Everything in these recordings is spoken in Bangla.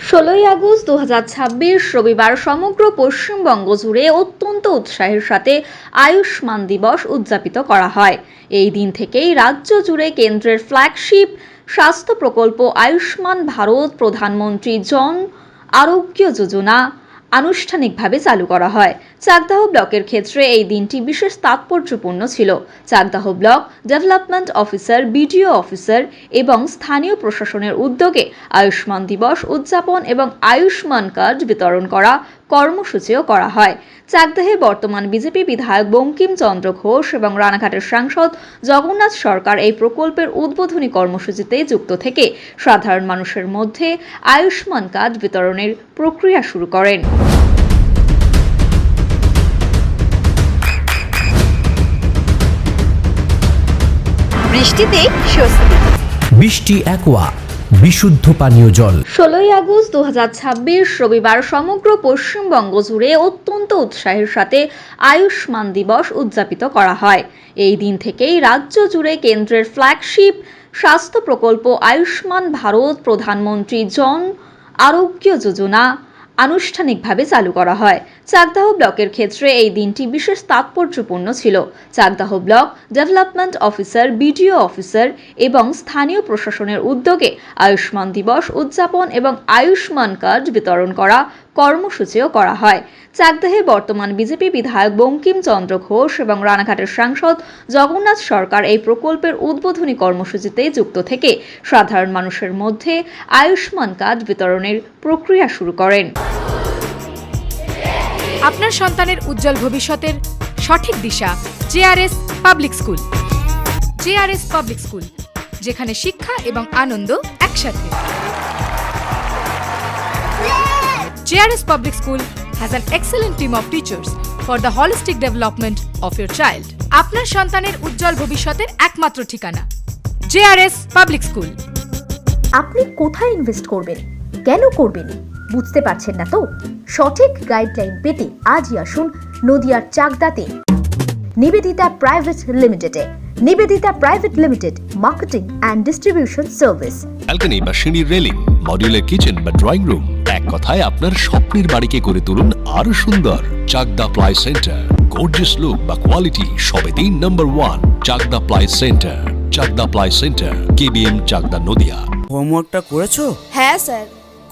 16ই আগস্ট 2026 রবিবার সমগ্র পশ্চিমবঙ্গ জুড়ে অত্যন্ত উৎসাহের সাথে আয়ুষ্মান দিবস উদযাপিত করা হয়। এই দিন থেকেই রাজ্য জুড়ে কেন্দ্রের ফ্ল্যাগশিপ স্বাস্থ্য প্রকল্প আয়ুষ্মান ভারত প্রধানমন্ত্রী জন আরোগ্য যোজনা আনুষ্ঠানিকভাবে চালু করা হয়। চাকদাহ ব্লকের ক্ষেত্রে এই দিনটি বিশেষ তাৎপর্যপূর্ণ ছিল। Chakdah block development officer, BDO officer এবং স্থানীয় প্রশাসনের উদ্যোগে আয়ুষ্মান দিবস উদযাপন এবং আয়ুষ্মান কার্ড বিতরণ করা কর্মসূচিও করা হয়। চাকদাহে বর্তমান বিজেপি বিধায়ক বঙ্কিমচন্দ্র ঘোষ এবং রানাঘাটের সাংসদ জগন্নাথ সরকার এই প্রকল্পের উদ্বোধনী কর্মসূচিতে যুক্ত থেকে সাধারণ মানুষের মধ্যে আয়ুষ্মান কার্ড বিতরণের প্রক্রিয়া শুরু করেন। বৃষ্টিতে স্বস্তি। বৃষ্টি অ্যাকোয়া বিশুদ্ধ পানীয় জল। 16ই আগস্ট 2026 রবিবার সমগ্র পশ্চিমবঙ্গ জুড়ে অত্যন্ত উৎসাহের সাথে আয়ুষ্মান দিবস উদযাপিত করা হয়। এই দিন থেকেই রাজ্য জুড়ে কেন্দ্রের ফ্ল্যাগশিপ স্বাস্থ্য প্রকল্প আয়ুষ্মান ভারত প্রধানমন্ত্রী জন আরোগ্য যোজনা আনুষ্ঠানিকভাবে চালু করা হয়। চাকদাহ ব্লকের ক্ষেত্রে এই দিনটি বিশেষ তাৎপর্যপূর্ণ ছিল। Chakdah block development officer, BDO officer এবং স্থানীয় প্রশাসনের উদ্যোগে আয়ুষ্মান দিবস উদযাপন এবং আয়ুষ্মান কার্ড বিতরণ করা কর্মসূচিও করা হয়। চাকদাহে বর্তমান বিজেপি বিধায়ক বঙ্কিমচন্দ্র ঘোষ এবং রানাঘাটের সাংসদ জগন্নাথ সরকার এই প্রকল্পের উদ্বোধনী কর্মসূচিতে যুক্ত থেকে সাধারণ মানুষের মধ্যে আয়ুষ্মান কার্ড বিতরণের প্রক্রিয়া শুরু করেন। আপনার সন্তানের উজ্জ্বল ভবিষ্যতের সঠিক দিশা JRS public school. JRS public school, যেখানে শিক্ষা এবং আনন্দ একসাথে। JRS public school has an excellent team of teachers for the holistic development of your child. আপনার সন্তানের উজ্জ্বল ভবিষ্যতের একমাত্র ঠিকানা জেআরএস পাবলিক স্কুল। আপনি কোথায় ইনভেস্ট করবেন, কেন করবেন বুঝতে পারছেন না তো? সঠিক গাইডলাইন পেতে আজই আসুন নদিয়ার চাকদাতে নিবেদিতা প্রাইভেট লিমিটেডে। Nivedita private limited, marketing and distribution service. Balcony বা সিঁড়ির রেলিং, মডিউলার কিচেন বা ড্রয়িং রুম, এক কথায় আপনার স্বপ্নের বাড়িকে করে তুলুন আরো সুন্দর। Chakdah ply centre, gorgeous look বা কোয়ালিটি সবে 3 নম্বর 1 Chakdah ply centre. Chakdah ply centre, KBM, Chakdah, Nadia. হোমওয়ার্কটা করেছো? হ্যাঁ স্যার।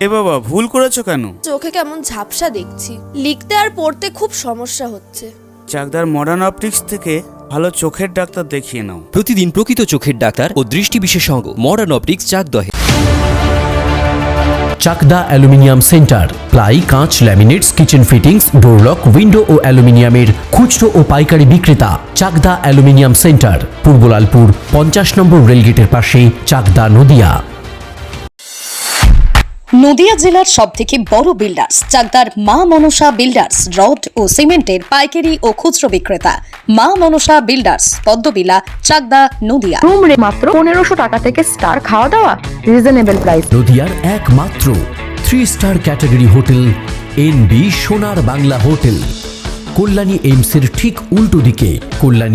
এ বাবা, ভুল করেছো কেন? চোখে কেমন ঝাপসা দেখছি, লিখতে আর পড়তে খুব সমস্যা হচ্ছে। চাকদার মডার্ন অপটিক্স থেকে ভালো চোখের ডাক্তার দেখিয়ে নাও। প্রতিদিন প্রকৃত চোখের ডাক্তার ও দৃষ্টি বিশেষজ্ঞ মডার্ন অপটিক্স চাকদহে। চাকদা অ্যালুমিনিয়াম সেন্টার, প্লাই, কাঁচ, laminates, kitchen fittings, door lock, window ও অ্যালুমিনিয়ামের খুচরো ও পাইকারি বিক্রেতা। চাকদা অ্যালুমিনিয়াম সেন্টার, পূর্ব লালপুর 50 নম্বর রেলগেটের পাশে, চাকদা, নদিয়া। নদিয়া জেলার সবথেকে বড় বিল্ডার্স চাকদার মা মনসা বিল্ডার্স, রড ও সিমেন্টের পাইকারি ও খুচরো বিক্রেতা। মা মনসা বিল্ডার্স, পদ্মবিলা, চাকদা, নদিয়া। রুম রে মাত্র 1500 টাকা থেকে স্টার, খাওয়া দাওয়া রিজনেবল প্রাইস। নদিয়ার একমাত্র 3 স্টার ক্যাটাগরি হোটেল এনবি সোনার বাংলা হোটেল, কল্যাণী এইমসের ঠিক উল্টো দিকে, কল্যাণী